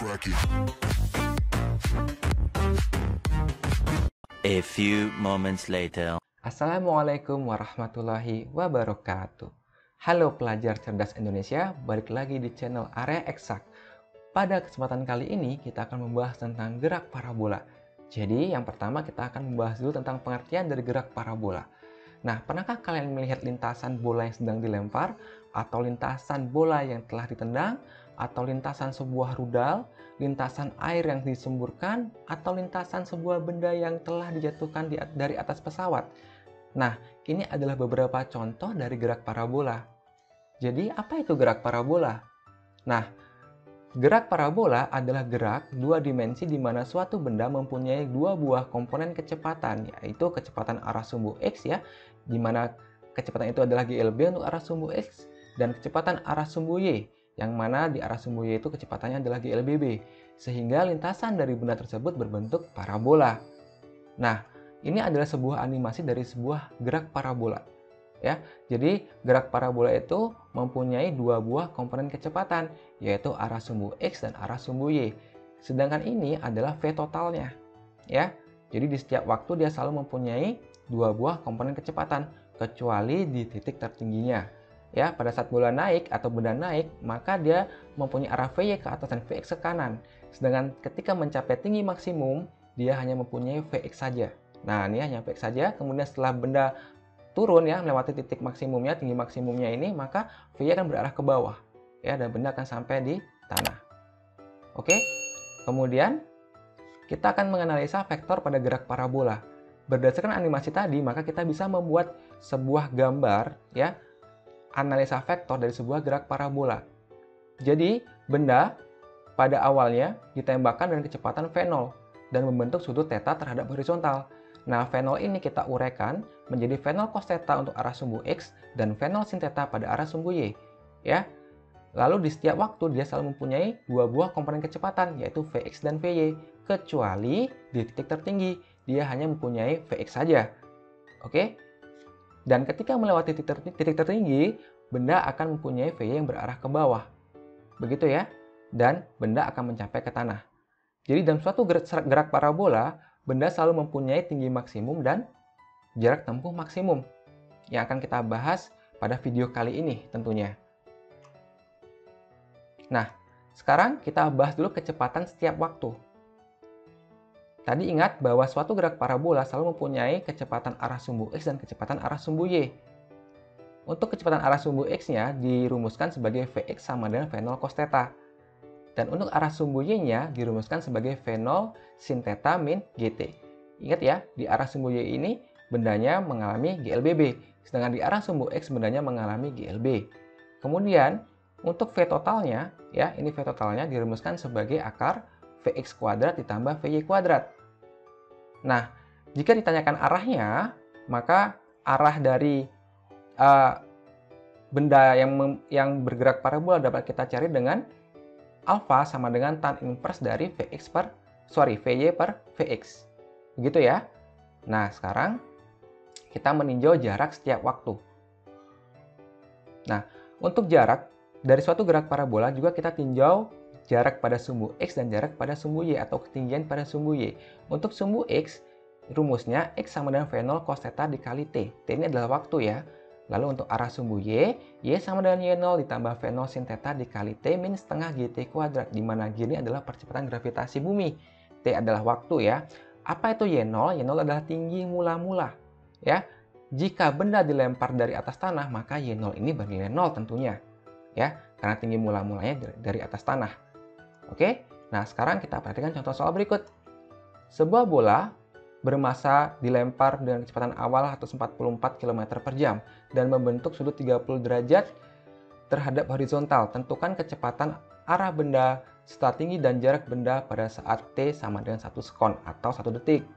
A few moments later. Assalamualaikum warahmatullahi wabarakatuh. Halo pelajar cerdas Indonesia, balik lagi di channel Area Eksak. Pada kesempatan kali ini kita akan membahas tentang gerak parabola. Jadi yang pertama kita akan membahas dulu tentang pengertian dari gerak parabola. Nah, pernahkah kalian melihat lintasan bola yang sedang dilempar, atau lintasan bola yang telah ditendang, atau lintasan sebuah rudal, lintasan air yang disemburkan, atau lintasan sebuah benda yang telah dijatuhkan dari atas pesawat? Nah, ini adalah beberapa contoh dari gerak parabola. Jadi, apa itu gerak parabola? Nah, gerak parabola adalah gerak dua dimensi di mana suatu benda mempunyai dua buah komponen kecepatan, yaitu kecepatan arah sumbu X ya, di mana kecepatan itu adalah GLB untuk arah sumbu X, dan kecepatan arah sumbu Y, yang mana di arah sumbu Y itu kecepatannya adalah GLBB, sehingga lintasan dari benda tersebut berbentuk parabola. Nah, ini adalah sebuah animasi dari sebuah gerak parabola. Ya, jadi gerak parabola itu mempunyai dua buah komponen kecepatan, yaitu arah sumbu X dan arah sumbu Y. Sedangkan ini adalah V totalnya. Ya, jadi di setiap waktu dia selalu mempunyai dua buah komponen kecepatan, kecuali di titik tertingginya. Ya, pada saat bola naik atau benda naik, maka dia mempunyai arah VY ke atas dan VX ke kanan. Sedangkan ketika mencapai tinggi maksimum, dia hanya mempunyai VX saja. Nah, ini hanya VX saja. Kemudian setelah benda turun ya, melewati titik maksimumnya, tinggi maksimumnya ini, maka VY akan berarah ke bawah. Ya, dan benda akan sampai di tanah. Oke? Kemudian kita akan menganalisa vektor pada gerak parabola. Berdasarkan animasi tadi, maka kita bisa membuat sebuah gambar ya, analisa vektor dari sebuah gerak parabola. Jadi, benda pada awalnya ditembakkan dengan kecepatan V0 dan membentuk sudut θ terhadap horizontal. Nah, V0 ini kita uraikan menjadi V0 cos θ untuk arah sumbu X dan V0 sin θ pada arah sumbu Y. Ya. Lalu di setiap waktu dia selalu mempunyai dua buah komponen kecepatan, yaitu Vx dan Vy, kecuali di titik tertinggi dia hanya mempunyai Vx saja. Oke? Dan ketika melewati titik tertinggi, benda akan mempunyai Vy yang berarah ke bawah. Begitu ya? Dan benda akan mencapai ke tanah. Jadi dalam suatu gerak parabola, benda selalu mempunyai tinggi maksimum dan jarak tempuh maksimum, yang akan kita bahas pada video kali ini tentunya. Nah, sekarang kita bahas dulu kecepatan setiap waktu. Tadi ingat bahwa suatu gerak parabola selalu mempunyai kecepatan arah sumbu X dan kecepatan arah sumbu Y. Untuk kecepatan arah sumbu X-nya dirumuskan sebagai Vx sama dengan V0 cos θ. Dan untuk arah sumbu Y-nya dirumuskan sebagai V0 sin θ min Gt. Ingat ya, di arah sumbu Y ini bendanya mengalami GLBB, sedangkan di arah sumbu X bendanya mengalami GLB. Kemudian, untuk V totalnya, ya, ini V totalnya dirumuskan sebagai akar Vx kuadrat ditambah Vy kuadrat. Nah, jika ditanyakan arahnya, maka arah dari benda yang bergerak parabola dapat kita cari dengan alfa sama dengan tan inverse dari Vy per Vx. Begitu ya. Nah, sekarang kita meninjau jarak setiap waktu. Nah, untuk jarak dari suatu gerak parabola juga kita tinjau jarak pada sumbu X dan jarak pada sumbu Y atau ketinggian pada sumbu Y. Untuk sumbu X, rumusnya X sama dengan V0 cos θ dikali T. T ini adalah waktu ya. Lalu untuk arah sumbu Y sama dengan Y0 ditambah V0 sin θ dikali T min setengah Gt kuadrat, di mana G ini adalah percepatan gravitasi bumi. T adalah waktu ya. Apa itu Y0? Y0 adalah tinggi mula-mula. Ya. Jika benda dilempar dari atas tanah, maka Y0 ini bernilai 0 tentunya. Ya, karena tinggi mula-mulanya dari atas tanah. Oke? Nah, sekarang kita perhatikan contoh soal berikut. Sebuah bola bermassa dilempar dengan kecepatan awal 144 km per jam dan membentuk sudut 30 derajat terhadap horizontal. Tentukan kecepatan arah benda setelah tinggi dan jarak benda pada saat T sama dengan 1 sekon atau 1 detik.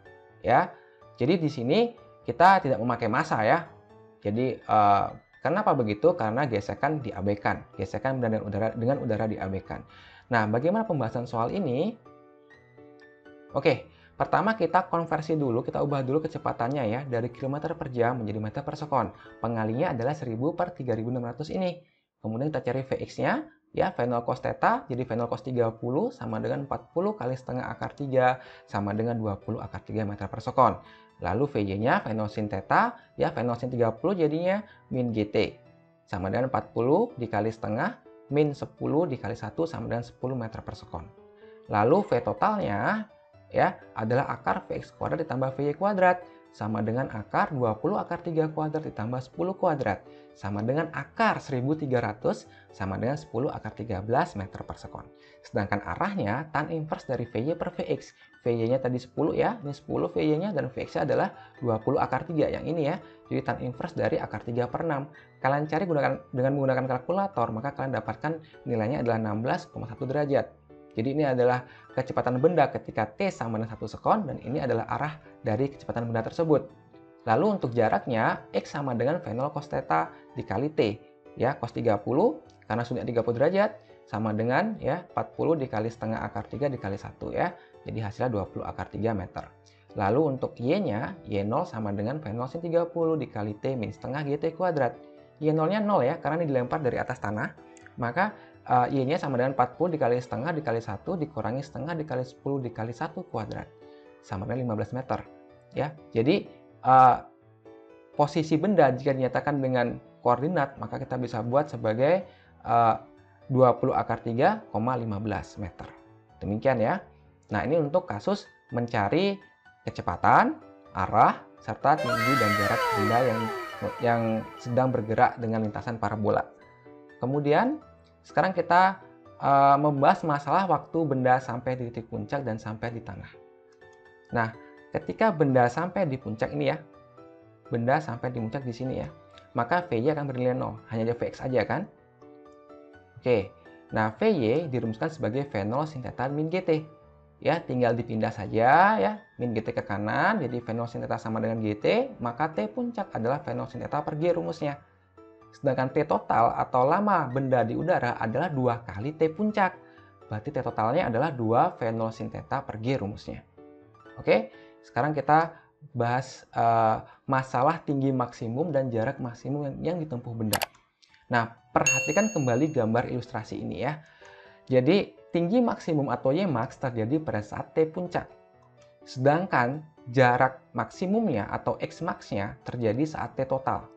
Ya. Jadi di sini kita tidak memakai massa ya. Jadi kenapa begitu? Karena gesekan diabaikan. Gesekan benda dengan udara diabaikan. Nah, bagaimana pembahasan soal ini? Oke. Pertama kita konversi dulu, kita ubah dulu kecepatannya ya, dari km per jam menjadi meter per sekon. Pengalinya adalah 1000 per 3600 ini. Kemudian kita cari Vx-nya, Ya, V0 cos theta, jadi V0 cos 30 sama dengan 40 kali setengah akar 3 sama dengan 20 akar 3 meter per sekon. Lalu Vy-nya V0 sin theta, ya V0 sin 30 jadinya min GT. Sama dengan 40 dikali setengah min 10 dikali 1 sama dengan 10 meter per sekon. Lalu V totalnya ya adalah akar Vx kuadrat ditambah Vy kuadrat sama dengan akar 20 akar 3 kuadrat ditambah 10 kuadrat sama dengan akar 1300 sama dengan 10 akar 13 meter per sekon. Sedangkan arahnya tan inverse dari Vy per Vx. Vy-nya tadi 10 ya, ini 10 Vy-nya dan Vx-nya adalah 20 akar 3 yang ini ya. Jadi tan inverse dari akar 3 per 6. Kalian cari dengan menggunakan kalkulator, maka kalian dapatkan nilainya adalah 16,1 derajat. Jadi ini adalah kecepatan benda ketika T sama dengan 1 sekon dan ini adalah arah dari kecepatan benda tersebut. Lalu untuk jaraknya X sama dengan V0 cos theta dikali T. Ya, cos 30 karena sudah 30 derajat sama dengan ya 40 dikali setengah akar 3 dikali 1 ya. Jadi hasilnya 20 akar 3 meter. Lalu untuk Y-nya, Y0 sama dengan V0 sin 30 dikali T min setengah GT kuadrat. Y0-nya 0 ya, karena ini dilempar dari atas tanah. Maka Y-nya sama dengan 40 dikali setengah dikali 1 dikurangi setengah dikali 10 dikali 1 kuadrat. Sama dengan 15 meter. Ya, jadi posisi benda jika dinyatakan dengan koordinat, maka kita bisa buat sebagai 20 akar 3,15 meter. Demikian ya. Nah, ini untuk kasus mencari kecepatan, arah, serta tinggi dan jarak benda yang sedang bergerak dengan lintasan parabola. Kemudian, sekarang kita membahas masalah waktu benda sampai di titik puncak dan sampai di tanah. Nah, ketika benda sampai di puncak ini ya, benda sampai di puncak di sini ya, maka Vy akan bernilai 0, hanya ada Vx aja kan? Oke, nah Vy dirumuskan sebagai V0 sin theta min GT. Ya, tinggal dipindah saja ya, min GT ke kanan, jadi V0 sin theta sama dengan GT, maka T puncak adalah V0 sin theta per G rumusnya. Sedangkan T total atau lama benda di udara adalah 2 kali T puncak. Berarti T totalnya adalah 2 V0 sin theta per G rumusnya. Oke, sekarang kita bahas masalah tinggi maksimum dan jarak maksimum yang ditempuh benda. Nah, perhatikan kembali gambar ilustrasi ini ya. Jadi, tinggi maksimum atau Ymax terjadi pada saat T puncak. Sedangkan jarak maksimumnya atau Xmax-nya terjadi saat T total.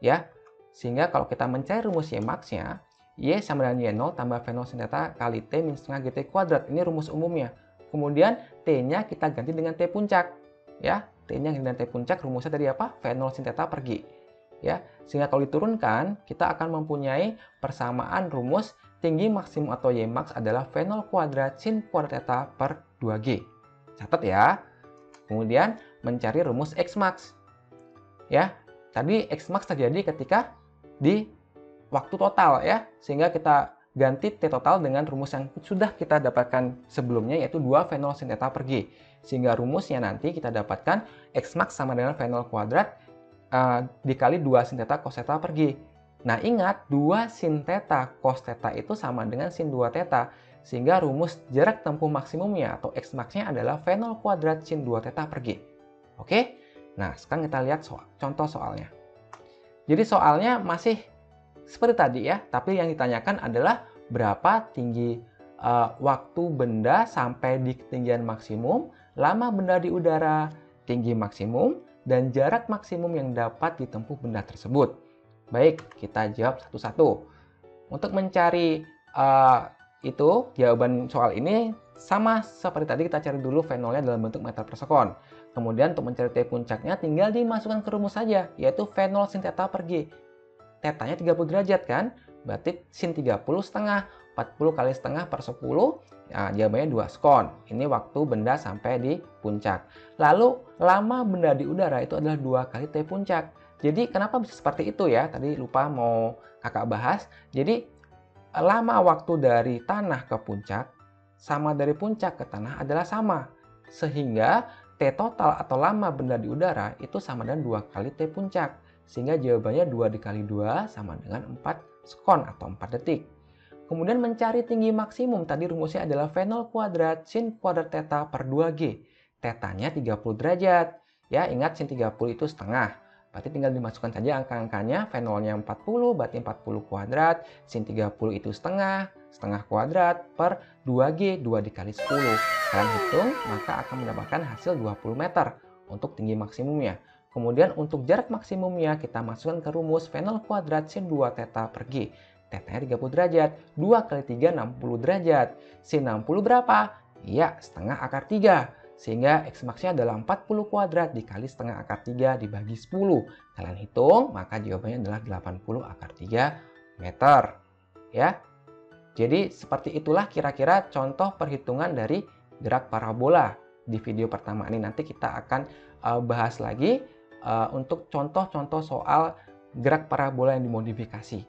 Ya, sehingga kalau kita mencari rumus Ymax-nya, Y sama dengan Y0 tambah V0 sin theta kali T min setengah GT kuadrat. Ini rumus umumnya. Kemudian T-nya kita ganti dengan T puncak. Ya, T-nya dengan T puncak rumusnya tadi apa? V0 sin theta per G. Ya, sehingga kalau diturunkan, kita akan mempunyai persamaan rumus tinggi maksimum atau Ymax adalah V0 kuadrat sin kuadrat theta per 2G. Catat ya. Kemudian mencari rumus Xmax. Ya, tadi Xmax terjadi ketika di waktu total ya, sehingga kita ganti T total dengan rumus yang sudah kita dapatkan sebelumnya yaitu 2 V0 sin theta per G. Sehingga rumusnya nanti kita dapatkan Xmax sama dengan V0 kuadrat dikali 2 sin theta cos theta per G. Nah, ingat 2 sin theta cos theta itu sama dengan sin 2 theta. Sehingga rumus jarak tempuh maksimumnya atau Xmax-nya adalah V0 kuadrat sin 2 theta per G. Oke? Nah, sekarang kita lihat contoh soalnya. Jadi soalnya masih seperti tadi ya, tapi yang ditanyakan adalah berapa tinggi waktu benda sampai di ketinggian maksimum, lama benda di udara, tinggi maksimum, dan jarak maksimum yang dapat ditempuh benda tersebut. Baik, kita jawab satu-satu. Untuk mencari jawaban soal ini sama seperti tadi, kita cari dulu V0-nya dalam bentuk meter per sekon. Kemudian untuk mencari T puncaknya tinggal dimasukkan ke rumus saja, yaitu V0 sin theta per G. Theta-nya 30 derajat kan? Berarti sin 30 setengah, 40 kali setengah per 10, nah, jawabannya 2 sekon. Ini waktu benda sampai di puncak. Lalu, lama benda di udara itu adalah 2 kali T puncak. Jadi, kenapa bisa seperti itu ya? Tadi lupa mau kakak bahas. Jadi, lama waktu dari tanah ke puncak, sama dari puncak ke tanah adalah sama. Sehingga, T total atau lama benda di udara itu sama dengan 2 kali T puncak. Sehingga jawabannya 2 dikali 2 sama dengan 4 sekon atau 4 detik. Kemudian mencari tinggi maksimum, tadi rumusnya adalah V0 kuadrat sin kuadrat theta per 2G. Theta-nya 30 derajat. Ya, ingat sin 30 itu setengah. Berarti tinggal dimasukkan saja angka-angkanya. V0-nya 40, berarti 40 kuadrat. Sin 30 itu setengah kuadrat per 2G, 2 dikali 10. Kalian hitung, maka akan mendapatkan hasil 20 meter untuk tinggi maksimumnya. Kemudian untuk jarak maksimumnya kita masukkan ke rumus V0 kuadrat sin 2 theta per G. Theta-nya 30 derajat. 2 kali 3, 60 derajat. Sin 60 berapa? Iya, setengah akar 3. Sehingga X max-nya adalah 40 kuadrat dikali setengah akar 3 dibagi 10. Kalian hitung, maka jawabannya adalah 80 akar 3 meter. Ya. Jadi seperti itulah kira-kira contoh perhitungan dari gerak parabola. Di video pertama ini nanti kita akan bahas lagi untuk contoh-contoh soal gerak parabola yang dimodifikasi.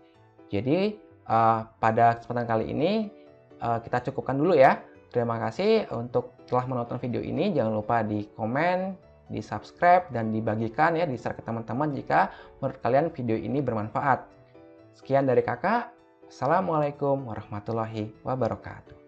Jadi pada kesempatan kali ini kita cukupkan dulu ya. Terima kasih untuk telah menonton video ini. Jangan lupa di komen, di subscribe, dan dibagikan ya, di share ke teman-teman jika menurut kalian video ini bermanfaat. Sekian dari kakak. Assalamualaikum warahmatullahi wabarakatuh.